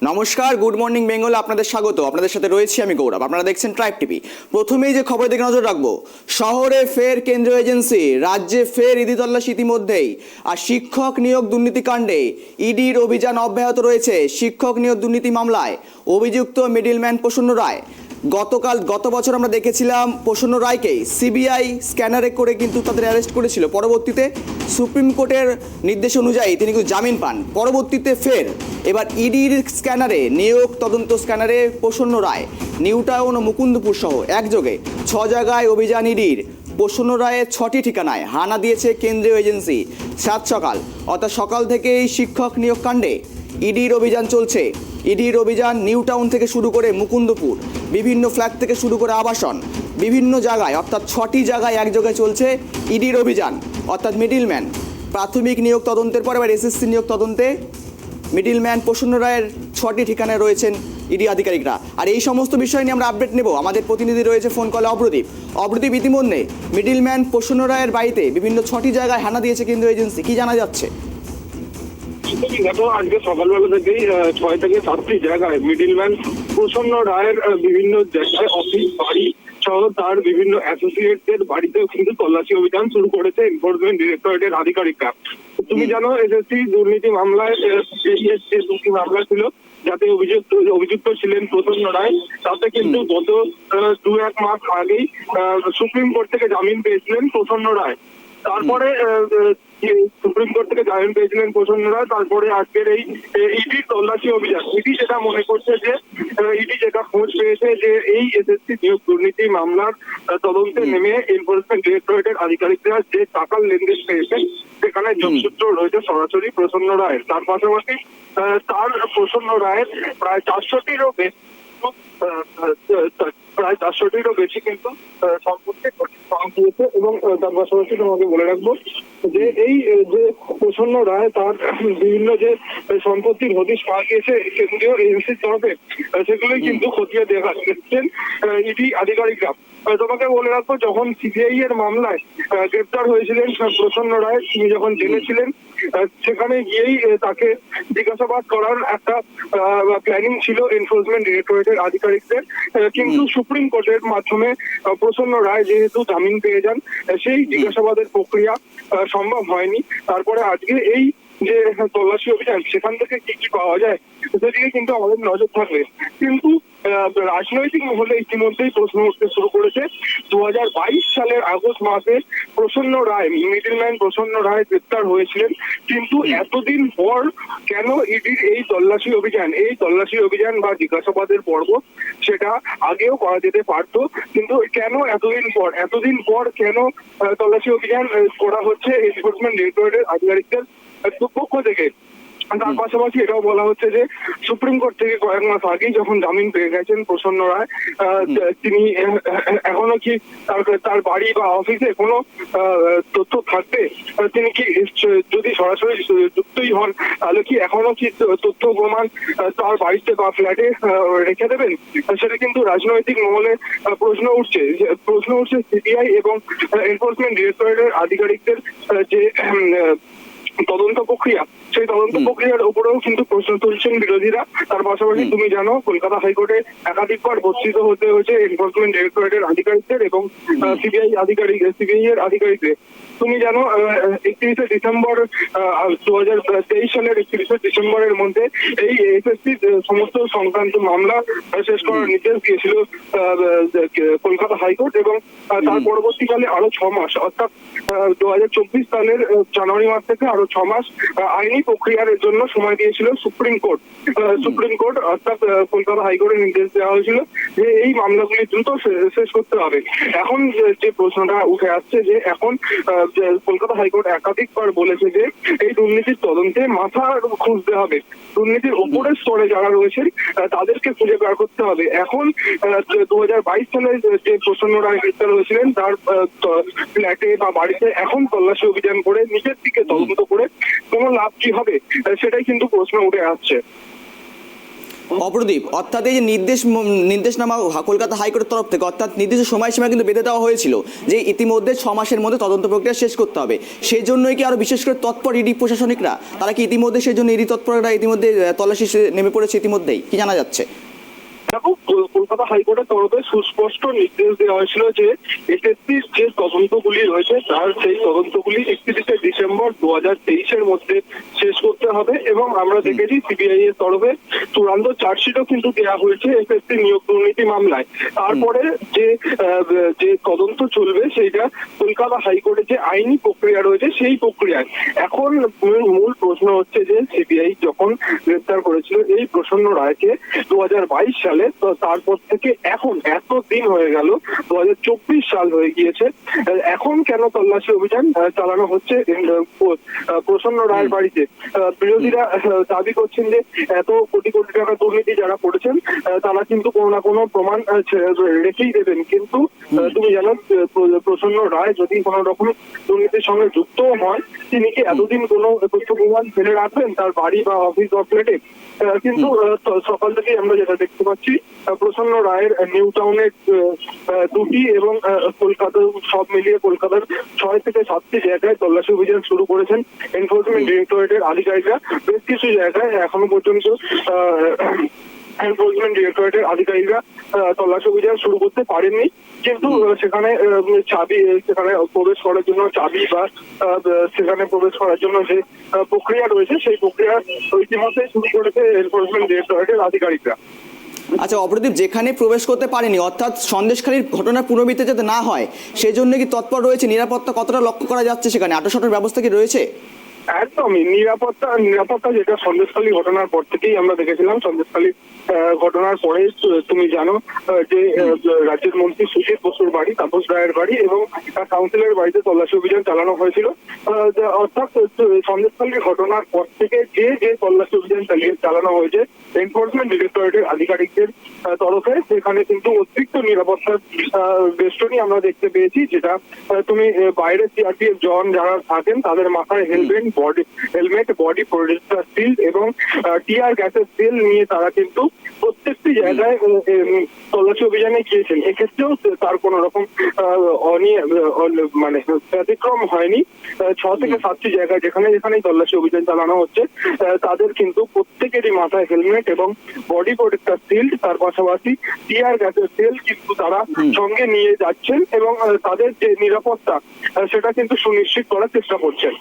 নমস্কার, good morning Bengal, আপনাদের স্বাগত। আপনাদের সাথে রয়েছি আমি গৌরব। আপনারা দেখছেন ট্রাইব টিভি। প্রথমেই যে খবরের দিকে নজর রাখবো, শহরে ফের কেন্দ্রীয় এজেন্সি, রাজ্যে ফের ইডি তল্লাশি ইতিমধ্যেই। আর শিক্ষক নিয়োগ দুর্নীতিকাণ্ডে ইডির অভিযান অব্যাহত রয়েছে। শিক্ষক নিয়োগ দুর্নীতি মামলায় অভিযুক্ত মিডলম্যান প্রসন্ন রায়। গত বছর আমরা দেখেছিলাম প্রসন্ন রায়কে সিবিআই স্ক্যানারে করে কিন্তু তাদের অ্যারেস্ট করেছিল। পরবর্তীতে সুপ্রিম কোর্টের নির্দেশ অনুযায়ী তিনি কিন্তু জামিন পান। পরবর্তীতে ফের এবার ইডির স্ক্যানারে, নিয়োগ তদন্ত স্ক্যানারে প্রসন্ন রায়, নিউ টাউন ও মুকুন্দপুর সহ একযোগে 6 জায়গায় অভিযান ইডির। প্রসন্ন রায়ের 6টি ঠিকানায় হানা দিয়েছে কেন্দ্রীয় এজেন্সি। সাত সকাল অর্থাৎ সকাল থেকেই শিক্ষক নিয়োগ কাণ্ডে ইডির অভিযান চলছে। ইডির অভিযান নিউ টাউন থেকে শুরু করে মুকুন্দপুর, বিভিন্ন ফ্ল্যাট থেকে শুরু করে আবাসন, বিভিন্ন জায়গায় অর্থাৎ 6টি জায়গায় একযোগে চলছে ইডির অভিযান। অর্থাৎ মিডলম্যান প্রাথমিক নিয়োগ তদন্তের পর এবার এসএসসি নিয়োগ তদন্তে মিডলম্যান প্রসন্ন রায়ের 6টি ঠিকানায় রয়েছেন ইডি আধিকারিকরা। আর এই সমস্ত বিষয় নিয়ে আমরা আপডেট নেব। আমাদের প্রতিনিধি রয়েছে ফোন কলে অব্রদীপ, ইতিমধ্যে মিডলম্যান প্রসন্ন রায়ের বাড়িতে বিভিন্ন 6টি জায়গায় হানা দিয়েছে কেন্দ্রীয় এজেন্সি, কি জানা যাচ্ছে? দেখো, আজকে সকালবেলা থেকেই 6 থেকে 7টি জায়গায় মিডলম্যান প্রসন্ন রায়ের বিভিন্ন জায়গায় অফিস, বাড়ি সহ তার বিভিন্ন অ্যাসোসিয়েটদের বাড়িতেও কিন্তু তল্লাশি অভিযান শুরু করেছে এনফোর্সমেন্ট ডিরেক্টরেটের আধিকারিকরা। তুমি জানো, এসএসসি দুর্নীতি মামলায় যে দুটি মামলা ছিল যাতে অভিযুক্ত ছিলেন প্রসন্ন রায়, তাতে কিন্তু গত 2-1 মাস আগেই সুপ্রিম কোর্ট থেকে জামিন পেয়েছিলেন প্রসন্ন রায়। তারপরে সুপ্রিম কোর্ট থেকে জামিন পেয়েছিলেন প্রসন্ন রায়। তারপরে আজকের এই ইডি তল্লাশি অভিযান, ইডি যেটা মনে করছে যে ইডি যেটা খোঁজ পেয়েছে যে এই এসএসসি নিয়োগ দুর্নীতি মামলার তদন্তে নেমে এনফোর্সমেন্ট ডিরেক্টরেটের আধিকারিকরা যে টাকার লেনদেন পেয়েছেন সেখানে যোগসূত্র রয়েছে সরাসরি প্রসন্ন রায়ের। তার পাশাপাশি প্রসন্ন রায়ের প্রায় 400টিরও বেশি কিন্তু সম্পত্তি পাওয়া গিয়েছে। এবং তার পাশাপাশি তোমাকে বলে রাখবো যে এই যে প্রসন্ন রায় তার বিভিন্ন যে সম্পত্তির হদিশ পাওয়া গিয়েছে কেন্দ্রীয় এজেন্সির তরফে, সেগুলোই কিন্তু খতিয়ে দেখছেন ইডি আধিকারিকরা। তোমাকে বলে রাখবো, যখন সিবিআই এর মামলায় গ্রেপ্তার হয়েছিলেন প্রসন্ন রায়, তিনি যখন জেলে ছিলেন, সেখানে গিয়েই তাকে জিজ্ঞাসাবাদ করার একটা প্ল্যানিং ছিল এনফোর্সমেন্ট ডিরেক্টরেটের আধিকারিকদের। কিন্তু সুপ্রিম কোর্টের মাধ্যমে প্রসন্ন রায় যেহেতু জামিন পেয়ে যান, সেই জিজ্ঞাসাবাদের প্রক্রিয়া সম্ভব হয়নি। তারপরে আজকে এই যে তল্লাশি অভিযান, সেখান থেকে কি কি পাওয়া যায় সেদিকে কিন্তু আমাদের নজর থাকবে। কিন্তু রাজনৈতিক মহলে ইতিমধ্যেই প্রশ্ন উঠতে শুরু করেছে। 2022 সালের আগস্ট মাসে প্রসন্ন রায়, মিডলম্যান প্রসন্ন রায় গ্রেপ্তার হয়েছিলেন, কিন্তু এতদিন পর কেন ইডির এই তল্লাশি অভিযান বা জিজ্ঞাসাবাদের পর্ব সেটা আগেও করা যেতে পারতো, কিন্তু কেন এতদিন পর কেন তল্লাশি অভিযান করা হচ্ছে এনফোর্সমেন্ট ডিরেক্টরেটের আধিকারিকদের পক্ষ থেকে? তার পাশাপাশি এটাও বলা হচ্ছে যে সুপ্রিম কোর্ট থেকে কয়েক মাস আগেই যখন জামিন পেয়ে গেছেন প্রসন্ন রায়, তিনি এখনো কি তার বাড়ি বা অফিসে কোনো তথ্য থাকবে? তিনি কি যদি সরাসরি যুক্তই হন, তাহলে কি এখনো কি তথ্য প্রমাণ তার বাড়িতে বা ফ্ল্যাটে রেখে দেবেন? সেটা কিন্তু রাজনৈতিক মহলে প্রশ্ন উঠছে সিবিআই এবং এনফোর্সমেন্ট ডিরেক্টরেটের আধিকারিকদের যে তদন্ত প্রক্রিয়া, সেই তদন্ত প্রক্রিয়ার উপরেও কিন্তু প্রশ্ন তুলছেন বিরোধীরা। তার পাশাপাশি তুমি জানো, কলকাতা হাইকোর্টে একাধিকবার বর্ধিত হতে হয়েছে এনফোর্সমেন্ট ডিরেক্টরেটের আধিকারিকদের এবং সিবিআই এর আধিকারিকদের। তুমি জানো, 31শে ডিসেম্বর 2023 সালের 31শে ডিসেম্বরের মধ্যে এই এসএসসি সমস্ত সংক্রান্ত মামলা শেষ করার নির্দেশ দিয়েছিল কলকাতা হাইকোর্ট। এবং তার পরবর্তীকালে আরো 6 মাস, অর্থাৎ 2024 সালের জানুয়ারি মাস থেকে আরো 6 মাস আইনি প্রক্রিয়ার জন্য সময় দিয়েছিল সুপ্রিম কোর্ট। অর্থাৎ কলকাতা হাইকোর্টের নির্দেশ দেওয়া হয়েছিল যে এই মামলাগুলি দ্রুত শেষ করতে হবে। এখন যে প্রশ্নটা উঠে আসছে যে এখন কলকাতা হাইকোর্ট একাধিকবার বলেছে যে এই দুর্নীতির তদন্তে মাথা খুঁজতে হবে, দুর্নীতির উপরের স্তরে যারা রয়েছেন তাদেরকে খুঁজে বের করতে হবে। এখন 2022 সালে যে প্রসন্ন রায় গ্রেপ্তার হয়েছিলেন, তার ফ্ল্যাটে বা বাড়িতে এখন তল্লাশি অভিযান করে নিজের দিকে তদন্ত করে কোনো লাভ কি হবে, সেটাই কিন্তু প্রশ্ন উঠে আসছে। অপরদীপ, অর্থাৎ এই যে নির্দেশনামা কলকাতা হাইকোর্টের তরফ থেকে অর্থাৎ নির্দিষ্ট সময়সীমা কিন্তু বেঁধে দেওয়া হয়েছিল যে ইতিমধ্যে 6 মাসের মধ্যে তদন্ত প্রক্রিয়া শেষ করতে হবে। সেই জন্যই কি আরো বিশেষ করে তৎপর ইডি প্রশাসনিকরা, তারা কি ইতিমধ্যে সেই জন্য ইডি তৎপররা ইতিমধ্যে তল্লাশি নেমে পড়েছে ইতিমধ্যেই, কি জানা যাচ্ছে? দেখো, কলকাতা হাইকোর্টের তরফে সুস্পষ্ট নির্দেশ দেওয়া হয়েছিল যে এসএসসির যে তদন্তগুলি রয়েছে তার সেই তদন্তগুলি 31শে ডিসেম্বর 2023-এর মধ্যে শেষ করতে হবে। এবং আমরা দেখেছি সিবিআই এর তরফে চূড়ান্ত চার্জশিটও কিন্তু দেওয়া হয়েছে এসএসসি নিয়োগ দুর্নীতি মামলায়। তারপরে যে তদন্ত চলবে সেইটা কলকাতা হাইকোর্টে যে আইনি প্রক্রিয়া রয়েছে সেই প্রক্রিয়ায়। এখন মূল প্রশ্ন হচ্ছে যে সিবিআই যখন গ্রেফতার করেছিল এই প্রসন্ন রায়কে 2022 সালে, তো তারপর থেকে এখন এত দিন হয়ে গেল, 2024 সাল হয়ে গিয়েছে, এখন কেন তল্লাশি অভিযান চালানো হচ্ছে প্রসন্ন রায়ের বাড়িতে? বিরোধীরা দাবি করছেন যে এত কোটি কোটি টাকা দুর্নীতি যারা করেছেন তারা কিন্তু কোনো না কোনো প্রমাণ রেখেই দেবেন। কিন্তু তুমি জানো, প্রসন্ন রায় যদি কোনো রকম দুর্নীতির সঙ্গে যুক্ত হয়, তিনি কি এতদিন কোনো তথ্য প্রমাণ ফেলে রাখবেন তার বাড়ি বা অফিস বা ফ্ল্যাটে? কিন্তু সকাল থেকে আমরা যেটা দেখতে পাচ্ছি, প্রসন্ন রায়ের নিউ টাউনের 2টি এবং কলকাতা সব মিলিয়ে কলকাতার 6 থেকে 7টি জায়গায় তল্লাশি অভিযান শুরু করেছেন এনফোর্সমেন্ট ডিরেক্টরেটের আধিকারিকরা। বেশ কিছু জায়গায় এখনো পর্যন্ত এনফোর্সমেন্ট ডিরেক্টরেটের আধিকারিকরা তল্লাশি অভিযান শুরু করতে পারেননি। কিন্তু সেখানে প্রবেশ করার জন্য চাবি বা সেখানে প্রবেশ করার জন্য যে প্রক্রিয়া রয়েছে সেই প্রক্রিয়া ইতিমধ্যে শুরু করেছে এনফোর্সমেন্ট ডিরেক্টরেটের আধিকারিকরা। আচ্ছা অপরদীপ, যেখানে প্রবেশ করতে পারেনি অর্থাৎ সন্দেশখালীর ঘটনার পুনরাবৃত্তি যাতে না হয় সেই জন্য কি তৎপর রয়েছে? নিরাপত্তা কতটা লক্ষ্য করা যাচ্ছে সেখানে? আটোশাটোর ব্যবস্থা কি রয়েছে? একদমই নিরাপত্তা যেটা সন্দেশখালী ঘটনার পর থেকেই আমরা দেখেছিলাম। সন্দেশখালী ঘটনার পরে তুমি জানো যে রাজ্যের মন্ত্রী সুশীল বসুর বাড়ি, তাপস রায়ের বাড়ি এবং কাউন্সিলের বাড়িতে তল্লাশি অভিযান চালানো হয়েছিল। অর্থাৎ সন্দেশখালী ঘটনার পর থেকে যে তল্লাশি অভিযান চালানো হয়েছে এনফোর্সমেন্ট ডিরেক্টরেটের আধিকারিকদের তরফে, সেখানে কিন্তু অতিরিক্ত নিরাপত্তার বেষ্টনী আমরা দেখতে পেয়েছি। যেটা তুমি বাইরে সিআরপিএফ জওয়ান যারা থাকেন তাদের মাথায় হেলমেট, বডি প্রোটেক্টর শিল্ড এবং টিয়ার গ্যাসের তেল নিয়ে তারা কিন্তু প্রত্যেকটি জায়গায় তল্লাশি অভিযানে গিয়েছেন। এক্ষেত্রেও তার কোন রকম মানে ব্যতিক্রম হয়নি। 6 থেকে 7টি জায়গায় যেখানেই তল্লাশি অভিযান চালানো হচ্ছে তাদের কিন্তু প্রত্যেকেরই মাথায় হেলমেট এবং বডি প্রোটেক্টর শিল্ড, তার পাশাপাশি টিয়ার গ্যাসের তেল কিন্তু তারা সঙ্গে নিয়ে যাচ্ছেন এবং তাদের যে নিরাপত্তা সেটা কিন্তু সুনিশ্চিত করার চেষ্টা করছেন।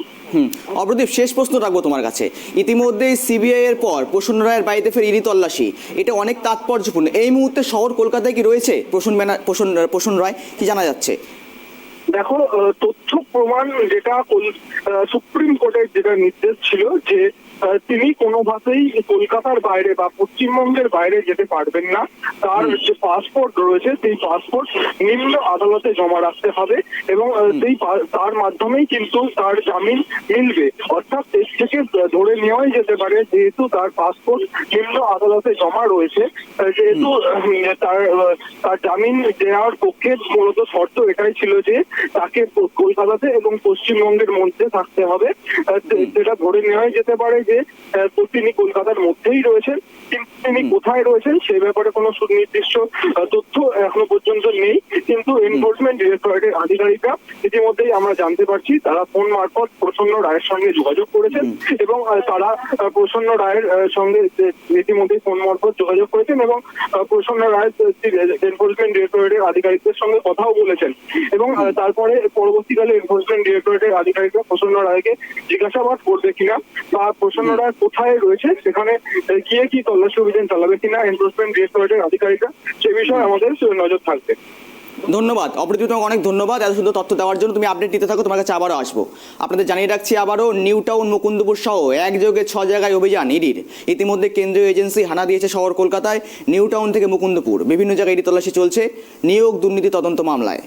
অপরদীপ, শেষ প্রশ্ন রাখবো তোমার কাছে। ইতিমধ্যেই সিবিআই এর পর প্রসন্ন রায়ের বাড়িতে ফের ইডি তল্লাশি, এটা অনেক তাৎপর্যপূর্ণ। এই মুহূর্তে শহর কলকাতায় কি রয়েছে প্রসন্ন রায়, কি জানা যাচ্ছে? দেখো, তথ্য প্রমাণ যেটা সুপ্রিম কোর্টের যেটা নির্দেশ ছিল যে তিনি কোনোভাবেই কলকাতার বাইরে বা পশ্চিমবঙ্গের বাইরে যেতে পারবেন না। তার যে পাসপোর্ট রয়েছে সেই পাসপোর্ট নিম্ন আদালতে জমা রাখতে হবে এবং তার মাধ্যমেই কিন্তু তার জামিন মিলবে। অর্থাৎ দেশ থেকে ধরে নেওয়াই যেতে পারে, যেহেতু তার পাসপোর্ট নিম্ন আদালতে জমা রয়েছে, যেহেতু তার জামিন দেওয়ার পক্ষে মূলত শর্ত এটাই ছিল যে তাকে কলকাতাতে এবং পশ্চিমবঙ্গের মধ্যে থাকতে হবে। সেটা ধরে নেওয়াই যেতে পারে যে তিনি কলকাতার মধ্যেই রয়েছেন, কিন্তু তিনি কোথায় রয়েছেন সে ব্যাপারে কোনো সুনির্দিষ্ট তথ্য এখনো পর্যন্ত নেই। কিন্তু এনফোর্সমেন্ট ডিরেক্টরেটের আধিকারিকরা ইতিমধ্যেই আমরা জানতে পারছি তারা ফোন মারফত প্রসন্ন রায়ের সঙ্গে যোগাযোগ করেছেন এবং তারা প্রসন্ন রায়ের সঙ্গে ইতিমধ্যেই ফোন মারফত যোগাযোগ করেছেন এবং প্রসন্ন রায় এনফোর্সমেন্ট ডিরেক্টরেটের আধিকারিকদের সঙ্গে কথাও বলেছেন এবং তারপরে পরবর্তীকালে এনফোর্সমেন্ট ডিরেক্টরেটের আধিকারিকরা প্রসন্ন রায়কে জিজ্ঞাসাবাদ করবে কিনা বা প্রসন্ন রায় কোথায় রয়েছে সেখানে গিয়ে কি তল্লাশি অভিযান চালাবে কিনা এনফোর্সমেন্ট ডিরেক্টরেটের আধিকারিকরা, সে বিষয়ে আমাদের নজর থাকবে। ধন্যবাদ অপরদীপ, তোমাকে অনেক ধন্যবাদ এত সুন্দর তথ্য দেওয়ার জন্য। তুমি আপডেট দিতে থাকো, তোমার কাছে আবারও আসবো। আপনাদের জানিয়ে রাখছি আবারও, নিউ টাউন, মুকুন্দপুর সহ একযোগে 6 জায়গায় অভিযান ইডির। ইতিমধ্যে কেন্দ্রীয় এজেন্সি হানা দিয়েছে শহর কলকাতায়। নিউ টাউন থেকে মুকুন্দপুর বিভিন্ন জায়গায় ইডি তল্লাশি চলছে নিয়োগ দুর্নীতি তদন্ত মামলায়।